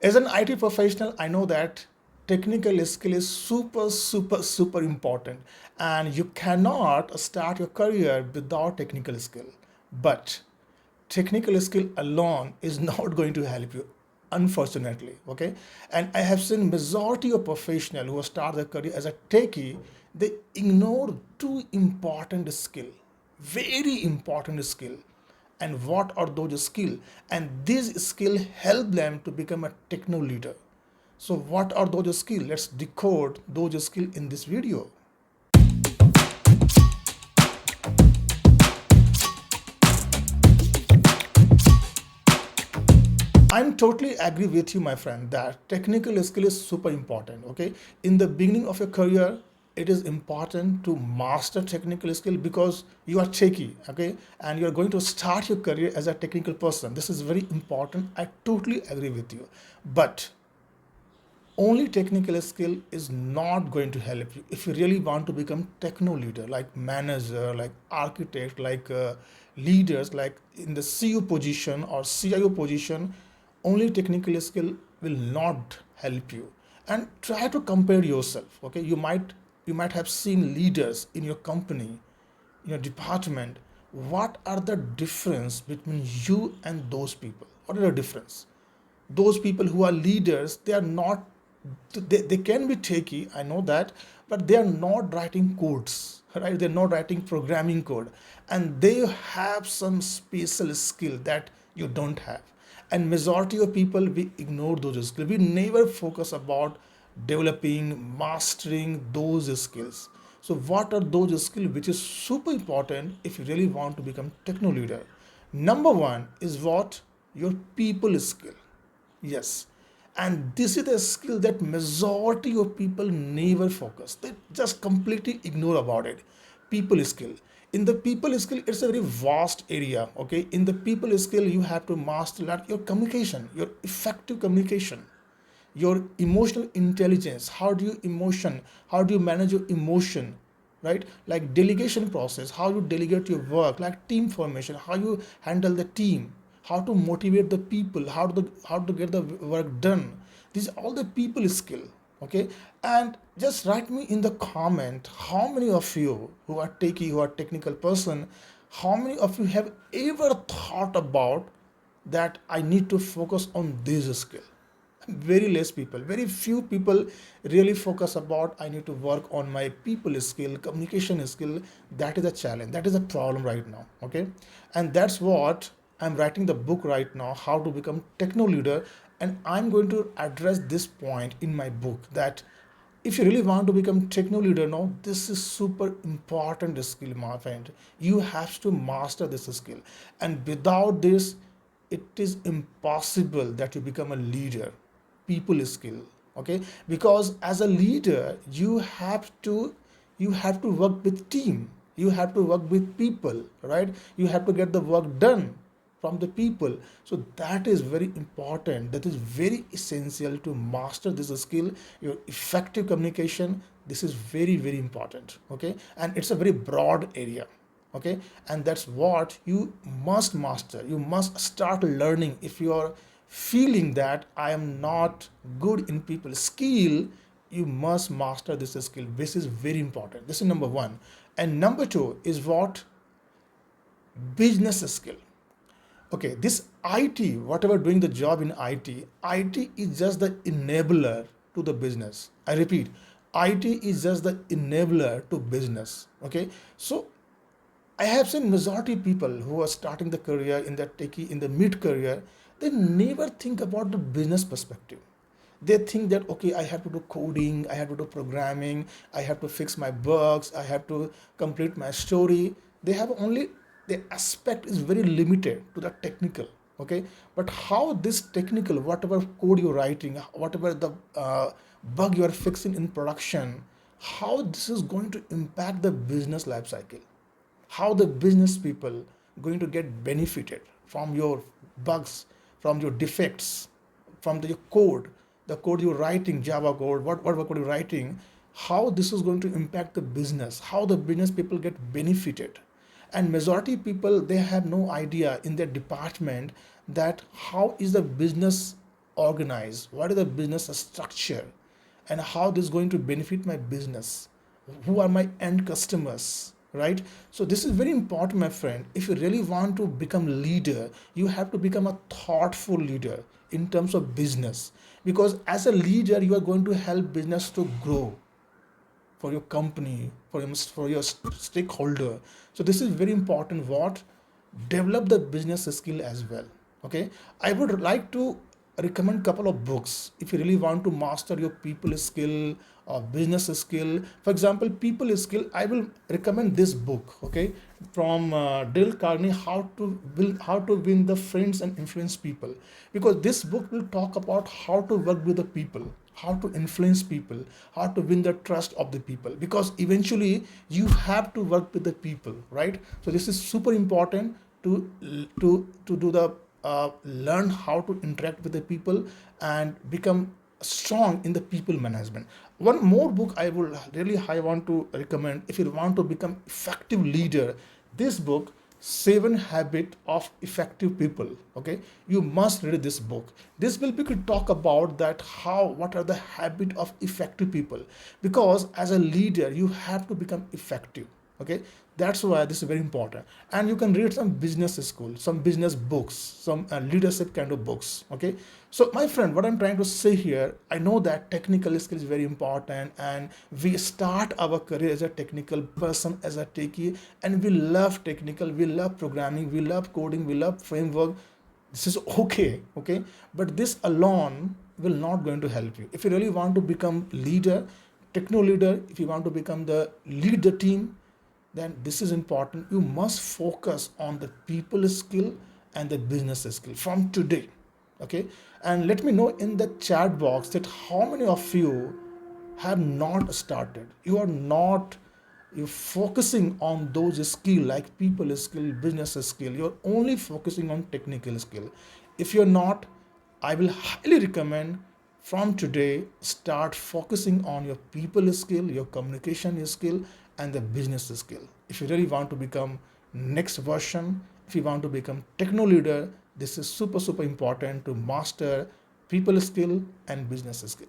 As an IT professional, I know that technical skill is super important, and you cannot start your career without technical skill. But technical skill alone is not going to help you, unfortunately. Okay, and I have seen majority of professionals who start their career as a techie, they ignore two important skill, very important skill. And what are those skills? And these skills help them to become a techno leader. So what are those skills? Let's decode those skills in this video. I'm totally agree with you, my friend, that technical skill is super important. Okay, in the beginning of your career, it is important to master technical skill because you are techie. Okay, and you are going to start your career as a technical person. This is very important. I totally agree with you, but only technical skill is not going to help you if you really want to become techno leader, like manager, like architect, like leaders, like in the CU position or CIO position. Only technical skill will not help you. And try to compare yourself. Okay, you might have seen leaders in your company, in your department. What are the difference between you and those people? What are the difference? Those people who are leaders, they are not, they can be techy, I know that, but they are not writing codes, right? They're not writing programming code, and they have some special skill that you don't have. And majority of people, we ignore those skills. We never focus about developing, mastering those skills. So what are those skills which is super important if you really want to become techno leader? Number one is what? Your people skill. Yes. And this is a skill that majority of people never focus. They just completely ignore about it. People skill. In the people skill, it's a very vast area. Okay. In the people skill, you have to master like your communication, your effective communication, your emotional intelligence. How do you emotion? How do you manage your emotion? Right? Like delegation process, how you delegate your work, like team formation, how you handle the team, how to motivate the people, how to get the work done. These are all the people skill. Okay, and just write me in the comment how many of you who are techie, who are technical person, how many of you have ever thought about that I need to focus on this skill. Very less people, very few people really focus about I need to work on my people skill, communication skill. That is a challenge, that is a problem right now. Okay, and that's what I'm writing the book right now, how to become techno leader. And I'm going to address this point in my book, that if you really want to become techno leader, no, this is super important skill, my friend. You have to master this skill, and without this, it is impossible that you become a leader. People skill. Okay, because as a leader, you have to work with team, you have to work with people, right? You have to get the work done from the people. So that is very important, that is very essential to master this skill. Your effective communication, this is very important. Okay, and it's a very broad area. Okay, and that's what you must master, you must start learning. If you are feeling that I am not good in people skill, you must master this skill. This is very important. This is number one. And number two is what? Business skill. Okay, this IT, whatever doing the job in IT is just the enabler to the business. I repeat, IT is just the enabler to business. Okay, so I have seen majority people who are starting the career in the techie, in the mid career, they never think about the business perspective. They think that okay, I have to do coding, I have to do programming, I have to fix my bugs, I have to complete my story. They have only, the aspect is very limited to the technical. Okay, but how this technical, whatever code you're writing, whatever the bug you are fixing in production, how this is going to impact the business life cycle, how the business people going to get benefited from your bugs, from your defects, from the code, the code you're writing, Java code, whatever code you're writing, how this is going to impact the business, how the business people get benefited. And majority people, they have no idea in their department that how is the business organized, what is the business structure, and how this is going to benefit my business, who are my end customers, right? So this is very important, my friend. If you really want to become leader, you have to become a thoughtful leader in terms of business, because as a leader you are going to help business to grow for your company, for your stakeholder. So this is very important. What develop the business skill as well. Okay, I would like to recommend couple of books if you really want to master your people skill or business skill. For example, people skill, I will recommend this book. Okay, from Dale Carnegie, how to win the friends and influence people, because this book will talk about how to work with the people, how to influence people, how to win the trust of the people, because eventually you have to work with the people, right? So this is super important to do the learn how to interact with the people and become strong in the people management. One more book I will really I want to recommend if you want to become effective leader. This book, Seven Habit of Effective People. Okay, you must read this book. This will be to talk about that how what are the habit of effective people, because as a leader you have to become effective. Okay, that's why this is very important. And you can read some business school, some business books, some leadership kind of books. Okay, so my friend, what I'm trying to say here, I know that technical skill is very important, and we start our career as a technical person, as a techie, and we love technical, we love programming, we love coding, we love framework. This is okay. Okay, but this alone will not going to help you. If you really want to become leader, techno leader, if you want to become the lead the team, then this is important. You must focus on the people skill and the business skill from today. Okay, and let me know in the chat box that how many of you have not started, you are not, you're focusing on those skill like people skill, business skill, you're only focusing on technical skill. If you're not, I will highly recommend from today start focusing on your people skill, your communication skill, and the business skill. If you really want to become next version, if you want to become techno leader, this is super important to master people skill and business skill.